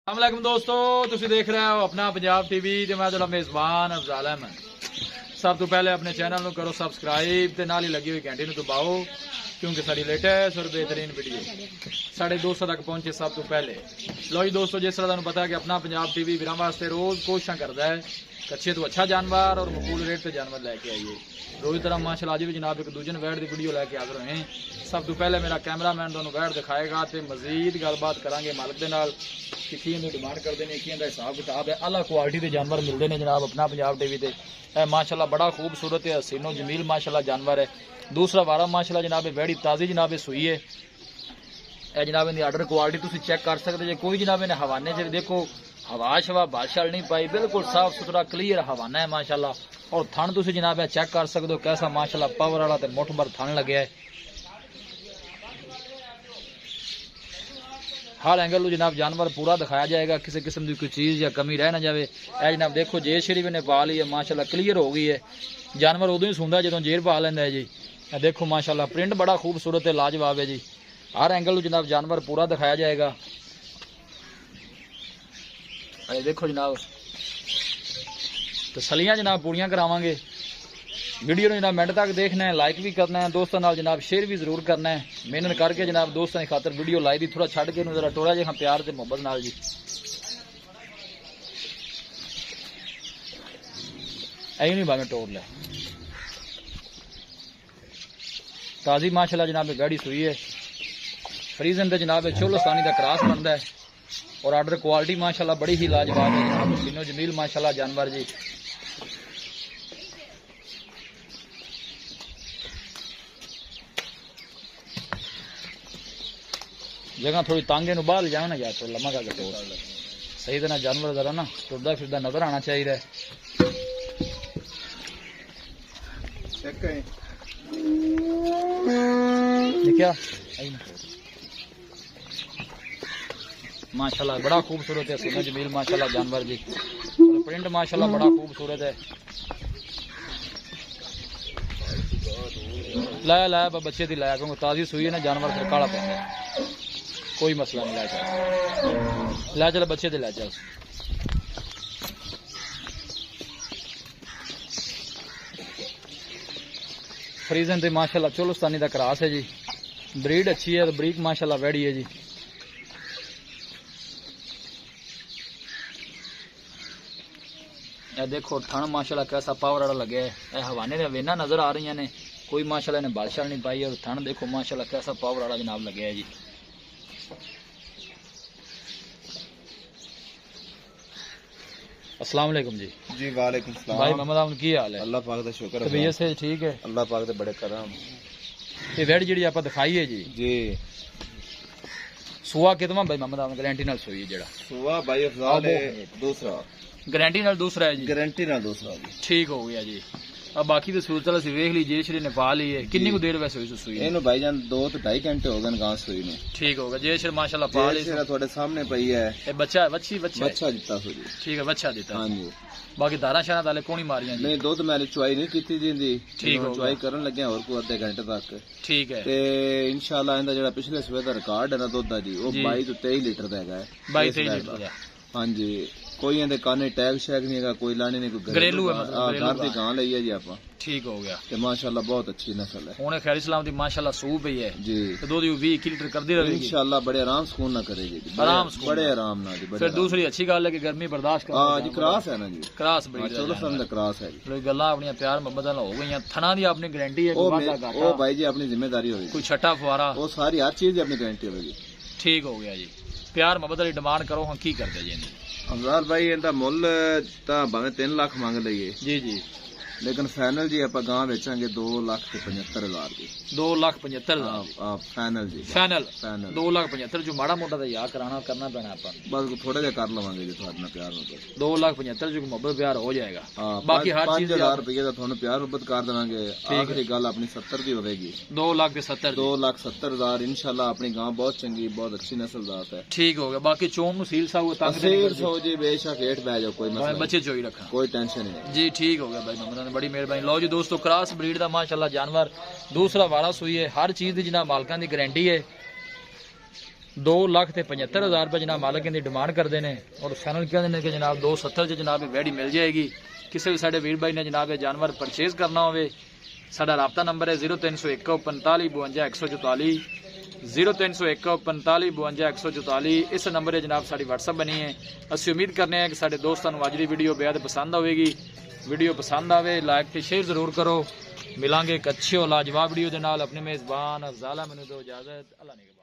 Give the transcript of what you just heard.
अस्सलामुअलैकुम दोस्तों, तुसी देख रहे हो अपना पंजाब टीवी ते मैं तुहाडा मेज़बान अफज़ल अहमद। सब तो पहले अपने चैनल को करो सब्सक्राइब ते नाल ही लगी हुई घंटी नूं दबाओ क्योंकि साडी लेटेस्ट और बेहतरीन वीडियो साढ़े दोस्तों तक पहुंचे सब तो पहले। लो जी दोस्तों, जिस तरह तुहानूं पता है कि अपना पंजाब टीवी वीरां वास्ते रोज़ कोशिशां करदा है अच्छे तो अच्छा जानवर और मकबूल रेट से जानवर लैके आइए। रोज़ तरह माशाअल्लाह अज भी जनाब एक दूजे वैट की वीडियो लैके हाज़िर होए। सब तो पहले मेरा कैमरामैन तुहानूं वैट दिखाएगा तो मजीद गलबात करांगे मालिक दे नाल कि कियां दी डिमांड करते हैं, कियां दा हिसाब किताब है। अला क्वालिटी के जानवर मिलते हैं जनाब अपना पंजाब टीवी ते। माशाअल्लाह बड़ा खूबसूरत है, हसीनो जमील माशाअल्लाह जानवर है। दूसरा वारा माशाअल्लाह जनाब वैड़ी ताज़ी जनाब सुई है। जनाब इनकी आर्डर क्वालिटी तुम चेक कर सकते जो। कोई जनाब इन्हें हवाने च देखो हवा शवा बादशाल नहीं पाई, बिल्कुल साफ सुथरा क्लीयर हवाना है माशाअल्लाह। और थन तुम जनाब चेक कर सकते हो कैसा माशाअल्लाह पावर वाला तो मुठ भर थन लगे है। हर एंगल जनाब जानवर पूरा दिखाया जाएगा, किसी किस्म की कोई चीज़ या कमी रह ना जाए। यह जनाब देखो जेर शेरी भी पा ली है माशाअल्लाह क्लीयर हो गई है। जानवर उदों ही सुंदा जो जेर पा लेंदा है जी। देखो माशाअल्लाह प्रिंट बड़ा खूबसूरत है, लाजवाब है जी। हर एंगल जनाब जानवर पूरा दिखाया जाएगा। अरे देखो जनाब तसलियां जनाब पूरियां करावांगे। वीडियो जनाब मिनट तक देखना है, लाइक भी करना है, दोस्तों नाल जनाब शेयर भी जरूर करना है। मेहनत करके जनाब दोस्तों की खातर वीडियो लाई दी थोड़ा छड़ के जरा टोरा जिहा प्यार से मुहब्बत नाल जी। ऐ नहीं भावें टोर ले ताज़ी माशाअल्लाह जनाब गाड़ी सुई है। फ्रीजन तो जनाब चोलस्तानी का क्रॉस बनता है और आर्डर क्वालिटी माशाअल्लाह बड़ी ही लाजवाब है जनाब। हसीनो जमील माशाअल्लाह जानवर जी। जगह थोड़ी तांगे नु बाहर जाओ ना यार, तो लम्मा का टोर सही तरह जानवर जरा ना टुरदा फिरदा नजर आना चाहिए। क्या माशाअल्लाह बड़ा खूबसूरत है हसीनो जमील माशाअल्लाह जानवर जी। प्रिंट माशाअल्लाह बड़ा खूबसूरत है। लाया लाया बच्चे दी लाया क्योंकि ताज़ी सुई है ना जानवर फिर काला पैंदा है। कोई मसला नहीं, ला चल ला चल बच्चे दे ला चल। फ्रीजन ते माशाअल्लाह चोलस्तानी का क्रॉस है जी। ब्रीड अच्छी है, ब्रीक माशाअल्लाह वैड़ी है जी। देखो थन माशाअल्लाह कैसा पावर वाला लगे है। हवाने में वेना नजर आ रही ने, कोई माशाअल्लाह ने बालशाल नहीं पाई। और थन देखो माशाअल्लाह कैसा पावर वाला जनाब लगे है जी। अस्सलाम वालेकुम जी। जी वालेकुम सलाम भाई मोहम्मद अहमद की हाल है? अल्लाह पाक दा शुक्र है। तबीयत से ठीक है? अल्लाह पाक दे बड़े करम। ये वेड जी आप दिखाई है जी जी सुआ कितना भाई मोहम्मद अहमद गारंटी नाल सोई है जेड़ा सुबह भाई अफजाल है दूसरा गारंटी नाल दूसरा है जी। गारंटी ना दूसरा जी ठीक हो गया जी। अब बाकी तो सूरत असी वेख ली जे श्री ने पा ली है। कितनी को देर वैसे हुई सुई? इन्हों भाईजान 2 तो 2.5 घंटे हो गए गांस सुई ने। ठीक होगा जे श्री माशाअल्लाह पा ली। जेरा थोड़े सामने पई है। ए बच्चा है बच्ची बच्चा बच्चा दिता सुई। ठीक है बच्चा देता। हां जी बाकी दारा शाना दाले कोनी मारियां जी? नहीं दूध मैंने चुआई नहीं कीती जिंदी। ठीक हो चुआई करन लगे और को आधे घंटे तक। ठीक है ते इंशाल्लाह इंदा जेड़ा पिछले सुबह दा रिकॉर्ड है ना दूध दा जी वो 22 तो 23 लीटर दा है। 22-23 लीटर दा। हां जी कोई इंदे काने टैग शैग नहीं है, कोई लाने नहीं, कोई घरेलू है मतलब घर दी गां लई है जी आपा। ठीक हो गया ते माशाअल्लाह बहुत अच्छी नस्ल है। हुणे खैर इस्लाम दी माशाअल्लाह सूप ही है जी। तो दूध 20 लीटर कर दी रहेगी इंशाअल्लाह बड़े आराम सुकून ना करेगी जी। आराम सुकून बड़े आराम ना जी। फिर दूसरी अच्छी गल है कि गर्मी बर्दाश्त कर। हां जी क्रॉस है ना जी। क्रॉस ब्रीड चलो सन दा क्रॉस है जी। लोग गल्लां अपनी प्यार मोहब्बत नाल हो गईयां। थना दी अपनी गारंटी है कोई वादा घाटा ओ भाई जी अपनी जिम्मेदारी होगी। कोई छट्टा फुआरा वो सारी हर चीज अपनी गारंटी होगी। ठीक हो गया जी। प्यार मोहब्बत वाली डिमांड करो हम की करते जी? अफजाल भाई इनका मुल तां भावे 3 लाख मांग लईए जी जी लेकिन फाइनल जी आप गां बेचांगे 2,75,000 की। 2,75,000 फाइनल जी। फाइनल फाइनल 2,75,000 जो माड़ा मोटा तो याद कराना करना पैना अपन बस थोड़ा जा कर लवांगे जी थोड़ा ना प्यार होगा। 2,75,000 जो मोहब्बत प्यार हो जाएगा। बाकी हर चीज 5,000 रुपये का थोड़ा प्यार मोहब्बत कर देवांगे। आखिरी गल अपनी 70 दी होगी। 2,70,000 2,70,000 इंशाल्लाह अपनी गां बहुत चंगी बहुत अच्छी नस्ल जात है। ठीक हो गया। बाकी चोम सील सा सील सो जी बेशक हेठ बह जाओ कोई मसला बच्चे चोई रखा कोई टेंशन नहीं जी। ठीक हो गया भाई मोहम्मद ने बड़ी मेहरबानी। लो जी दोस्तों क्रॉस ब्रीड का माशाअल्लाह जानवर दूसरा वारा सुई है। हर चीज की जिन्ना मालकां की गारंटी है। 2,75,000 रुपये जनाब मालक इनकी डिमांड करते हैं और फाइनल कहते हैं कि जनाब 270 जनाब वैडी मिल जाएगी। किसी भी साढ़े वीर भाई ने जनाब ये जानवर परचेज करना हो साडा राबता नंबर है 0301 45 52 144 0301 45 52 144। इस नंबर है जनाब साड़ी व्हाट्सअप बनी है। असं उम्मीद करने हैं कि साढ़े दोस्तों को अज की वीडियो बेहद पसंद आएगी। वीडियो पसंद आए लाइक तो शेयर जरूर करो। मिलांगे एक अच्छी और लाजवाब वीडियो के नाल। अपने मेज़बान अफजाल मैनू दो इजाजत। अल्लाह ने